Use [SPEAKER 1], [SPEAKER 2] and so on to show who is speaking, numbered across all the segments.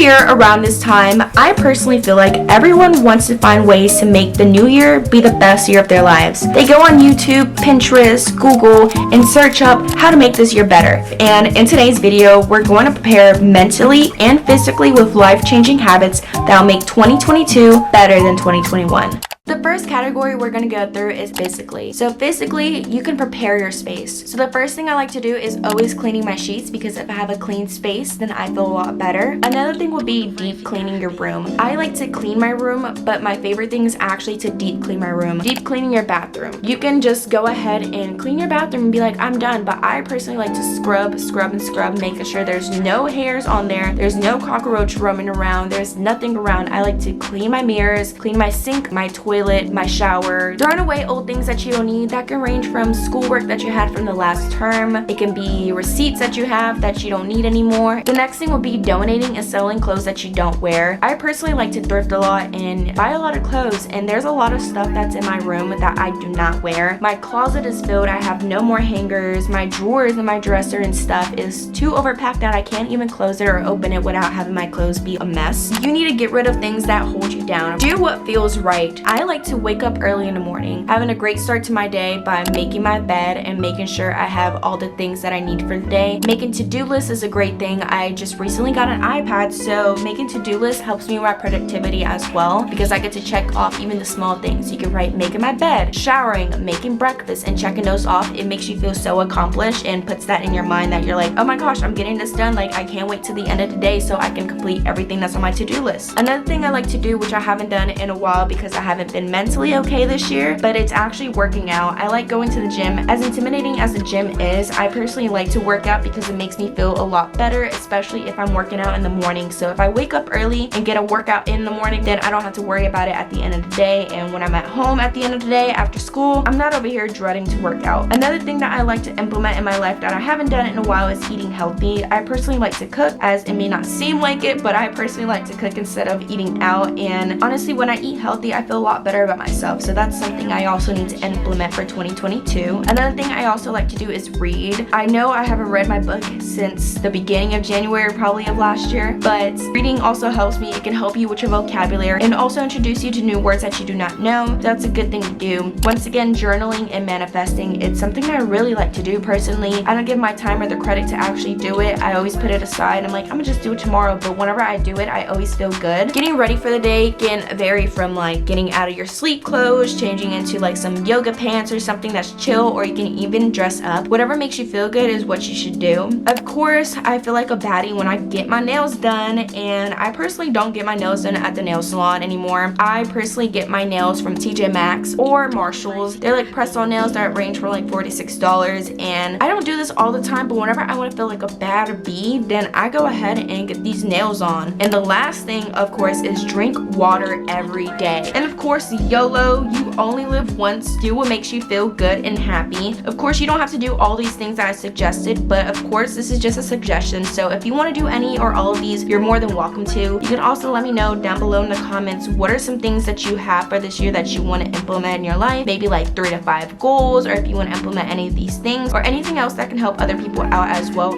[SPEAKER 1] year around this time, I personally feel like everyone wants to find ways to make the new year be the best year of their lives. They go on YouTube, Pinterest, Google, and search up how to make this year better. And in today's video, we're going to prepare mentally and physically with life-changing habits that'll make 2022 better than 2021. The first category we're going to go through is physically. So physically, you can prepare your space. So the first thing I like to do is always cleaning my sheets, because if I have a clean space, then I feel a lot better. Another thing would be deep cleaning your room. I like to clean my room, but my favorite thing is actually to deep clean my room. Deep cleaning your bathroom. You can just go ahead and clean your bathroom and be like, I'm done. But I personally like to scrub, making sure there's no hairs on there. There's no cockroach roaming around. There's nothing around. I like to clean my mirrors, clean my sink, my toilet, my shower, throwing away old things that you don't need. That can range from schoolwork that you had from the last term. It can be receipts that you have that you don't need anymore. The next thing will be donating and selling clothes that you don't wear. I personally like to thrift a lot and buy a lot of clothes, and there's a lot of stuff that's in my room that I do not wear. My closet is filled. I have no more hangers. My drawers and my dresser and stuff is too overpacked that I can't even close it or open it without having my clothes be a mess. You need to get rid of things that hold you down. Do what feels right. I like to wake up early in the morning, having a great start to my day by making my bed and making sure I have all the things that I need for the day. Making to-do lists is a great thing. I just recently got an iPad, so making to-do lists helps me with my productivity as well, because I get to check off even the small things. You can write making my bed, showering, making breakfast, and checking those off. It makes you feel so accomplished and puts that in your mind that you're like, oh my gosh, I'm getting this done. Like, I can't wait to the end of the day so I can complete everything that's on my to-do list. Another thing I like to do, which I haven't done in a while because I haven't been mentally okay this year, but it's actually working out. I like going to the gym. As intimidating as the gym is, I personally like to work out because it makes me feel a lot better, especially if I'm working out in the morning. So if I wake up early and get a workout in the morning, then I don't have to worry about it at the end of the day. And when I'm at home at the end of the day after school, I'm not over here dreading to work out. Another thing that I like to implement in my life that I haven't done in a while is eating healthy. I personally like to cook, as it may not seem like it, but I personally like to cook instead of eating out. And honestly, when I eat healthy, I feel a lot better about myself. So that's something I also need to implement for 2022. Another thing I also like to do is read. I know I haven't read my book since the beginning of January, probably of last year, but reading also helps me. It can help you with your vocabulary and also introduce you to new words that you do not know. That's a good thing to do. Once again, journaling and manifesting, it's something that I really like to do personally. I don't give my time or the credit to actually do it. I always put it aside. I'm like, I'm gonna just do it tomorrow, but whenever I do it, I always feel good. Getting ready for the day can vary from like getting out of your sleep clothes, changing into like some yoga pants or something that's chill, or you can even dress up. Whatever makes you feel good is what you should do. Of course, I feel like a baddie when I get my nails done, and I personally don't get my nails done at the nail salon anymore. I personally get my nails from TJ Maxx or Marshall's. They're like press-on nails that range from like $4 to $6, and I don't do this all the time, but whenever I want to feel like a bad bee, then I go ahead and get these nails on. And the last thing, of course, is drink water every day. And of course, YOLO, you only live once. Do what makes you feel good and happy. Of course, you don't have to do all these things that I suggested, but of course, this is just a suggestion. So if you want to do any or all of these, you're more than welcome to. You can also let me know down below in the comments, what are some things that you have for this year that you want to implement in your life? Maybe like 3 to 5 goals, or if you want to implement any of these things or anything else that can help other people out as well.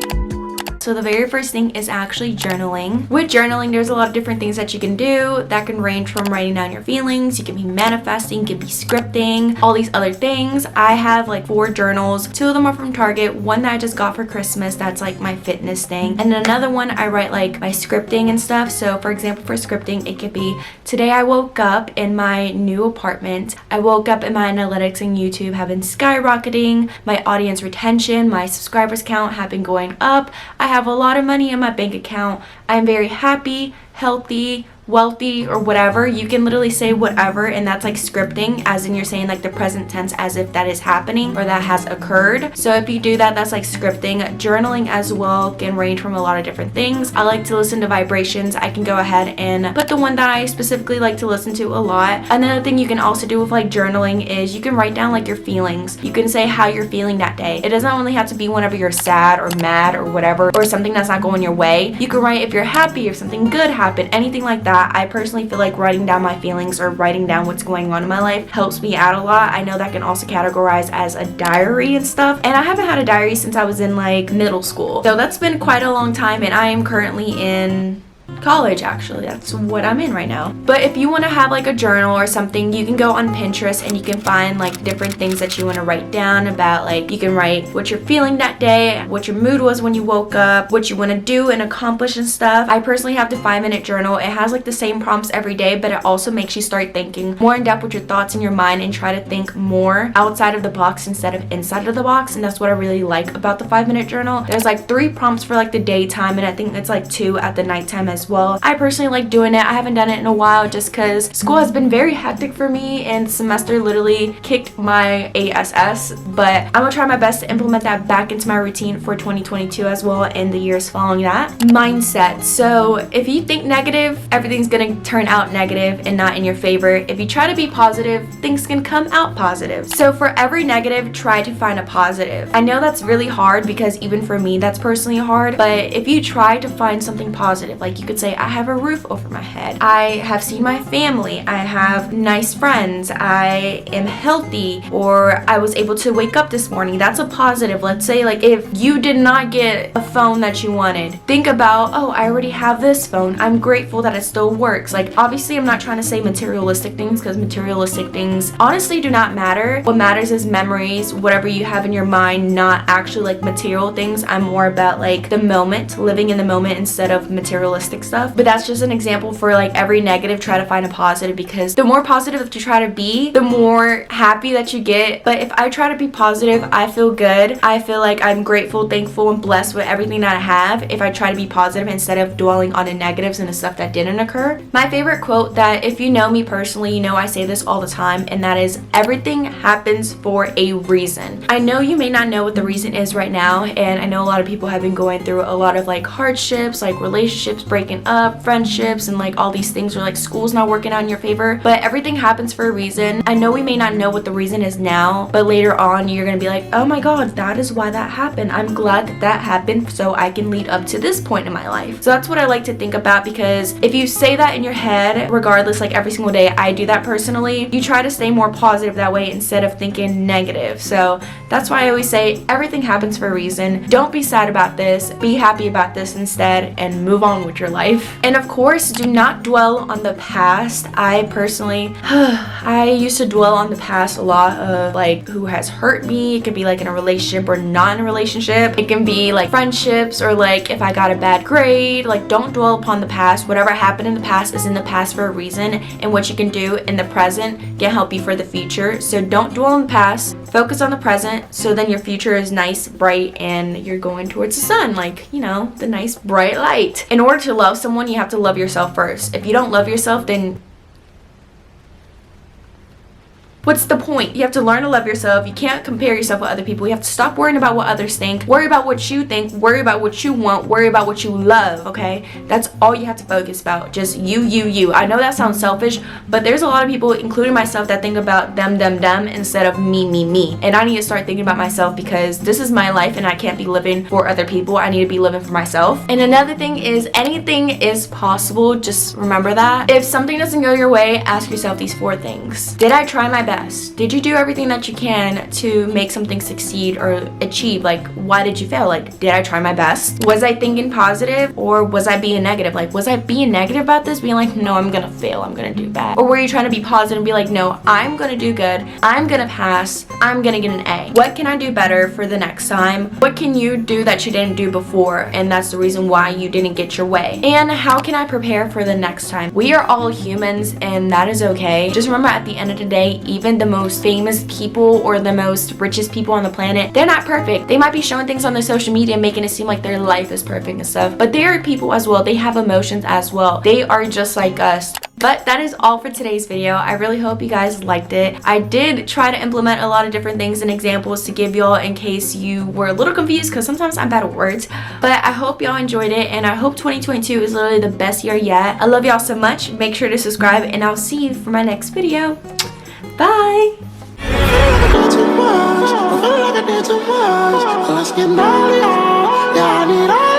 [SPEAKER 1] So the very first thing is actually journaling. With journaling, there's a lot of different things that you can do. That can range from writing down your feelings, you can be manifesting, you can be scripting, all these other things. I have like 4 journals. 2 of them are from Target. One that I just got for Christmas, that's like my fitness thing. And then another one, I write like my scripting and stuff. So for example, for scripting, it could be, today I woke up in my new apartment. I woke up and my analytics in YouTube have been skyrocketing. My audience retention, my subscribers count have been going up. I have a lot of money in my bank account. I'm very happy, healthy, wealthy, or whatever. You can literally say whatever, and that's like scripting, as in you're saying like the present tense as if that is happening or that has occurred. So if you do that, that's like scripting. Journaling as well can range from a lot of different things. I like to listen to vibrations. I can go ahead and put the one that I specifically like to listen to a lot. Another thing you can also do with like journaling is you can write down like your feelings. You can say how you're feeling that day. It doesn't only have to be whenever you're sad or mad or whatever, or something that's not going your way. You can write if you're happy, if something good happened, anything like that. I personally feel like writing down my feelings or writing down what's going on in my life helps me out a lot. I know that can also categorize as a diary and stuff, and I haven't had a diary since I was in like middle school, so that's been quite a long time. And I am currently in college, actually. That's what I'm in right now. But if you want to have like a journal or something, you can go on Pinterest and you can find like different things that you want to write down about. Like you can write what you're feeling that day, what your mood was when you woke up, what you want to do and accomplish and stuff. I personally have the 5-minute journal. It has like the same prompts every day, but it also makes you start thinking more in depth with your thoughts in your mind and try to think more outside of the box instead of inside of the box. And that's what I really like about the 5-minute journal. There's like 3 prompts for like the daytime, and I think it's like 2 at the nighttime as well. I personally like doing it. I haven't done it in a while just because school has been very hectic for me and the semester literally kicked my ass, but I'm gonna try my best to implement that back into my routine for 2022 as well and the years following that. Mindset. So if you think negative, everything's gonna turn out negative and not in your favor. If you try to be positive, things can come out positive. So for every negative, try to find a positive. I know that's really hard because even for me that's personally hard, but if you try to find something positive, like you could say, I have a roof over my head, I have seen my family, I have nice friends, I am healthy, or I was able to wake up this morning. That's a positive. Let's say like if you did not get a phone that you wanted, think about, oh, I already have this phone, I'm grateful that it still works. Like obviously I'm not trying to say materialistic things because materialistic things honestly do not matter. What matters is memories, whatever you have in your mind, not actually like material things. I'm more about like the moment, living in the moment instead of materialistic stuff. But that's just an example for like every negative, try to find a positive, because the more positive that you try to be, the more happy that you get. But if I try to be positive, I feel good. I feel like I'm grateful, thankful, and blessed with everything that I have if I try to be positive instead of dwelling on the negatives and the stuff that didn't occur. My favorite quote that if you know me personally, you know I say this all the time, and that is, everything happens for a reason. I know you may not know what the reason is right now, and I know a lot of people have been going through a lot of like hardships, like relationships breaking up, friendships, and like all these things where like school's not working out in your favor, but everything happens for a reason. I know we may not know what the reason is now, but later on you're gonna be like, oh my god, that is why that happened. I'm glad that that happened so I can lead up to this point in my life. So that's what I like to think about, because if you say that in your head, regardless, like every single day, I do that personally, you try to stay more positive that way instead of thinking negative. So that's why I always say everything happens for a reason. Don't be sad about this, be happy about this instead, and move on with your life. And of course, do not dwell on the past. I personally I used to dwell on the past a lot of like who has hurt me. It could be like in a relationship or not in a relationship. It can be like friendships or like if I got a bad grade. Like don't dwell upon the past. Whatever happened in the past is in the past for a reason, and what you can do in the present can help you for the future. So don't dwell on the past, focus on the present, so then your future is nice, bright, and you're going towards the sun, like, you know, the nice bright light. In order to love someone, you have to love yourself first. If you don't love yourself, then what's the point? You have to learn to love yourself. You can't compare yourself with other people. You have to stop worrying about what others think. Worry about what you think. Worry about what you want. Worry about what you love, okay? That's all you have to focus about. Just you. I know that sounds selfish, but there's a lot of people, including myself, that think about them instead of me. And I need to start thinking about myself, because this is my life and I can't be living for other people. I need to be living for myself. And another thing is, anything is possible. Just remember that. If something doesn't go your way, ask yourself these 4 things. Did I try my best? Did you do everything that you can to make something succeed or achieve? Like, why did you fail? Like, did I try my best? Was I thinking positive, or was I being negative? Like, was I being negative about this, being like, no, I'm gonna fail, I'm gonna do bad? Or were you trying to be positive and be like, no, I'm gonna do good, I'm gonna pass, I'm gonna get an A? What can I do better for the next time? What can you do that you didn't do before, and that's the reason why you didn't get your way? And how can I prepare for the next time? We are all humans, and that is okay. Just remember, at the end of the day, even the most famous people or the most richest people on the planet, they're not perfect. They might be showing things on their social media making it seem like their life is perfect and stuff, but they are people as well. They have emotions as well. They are just like us. But that is all for today's video. I really hope you guys liked it. I did try to implement a lot of different things and examples to give y'all in case you were a little confused, because sometimes I'm bad at words. But I hope y'all enjoyed it, and I hope 2022 is literally the best year yet. I love y'all so much. Make sure to subscribe, and I'll see you for my next video. Bye!
[SPEAKER 2] Too much, I feel like I did too much. Let's get naughty, yeah, I need all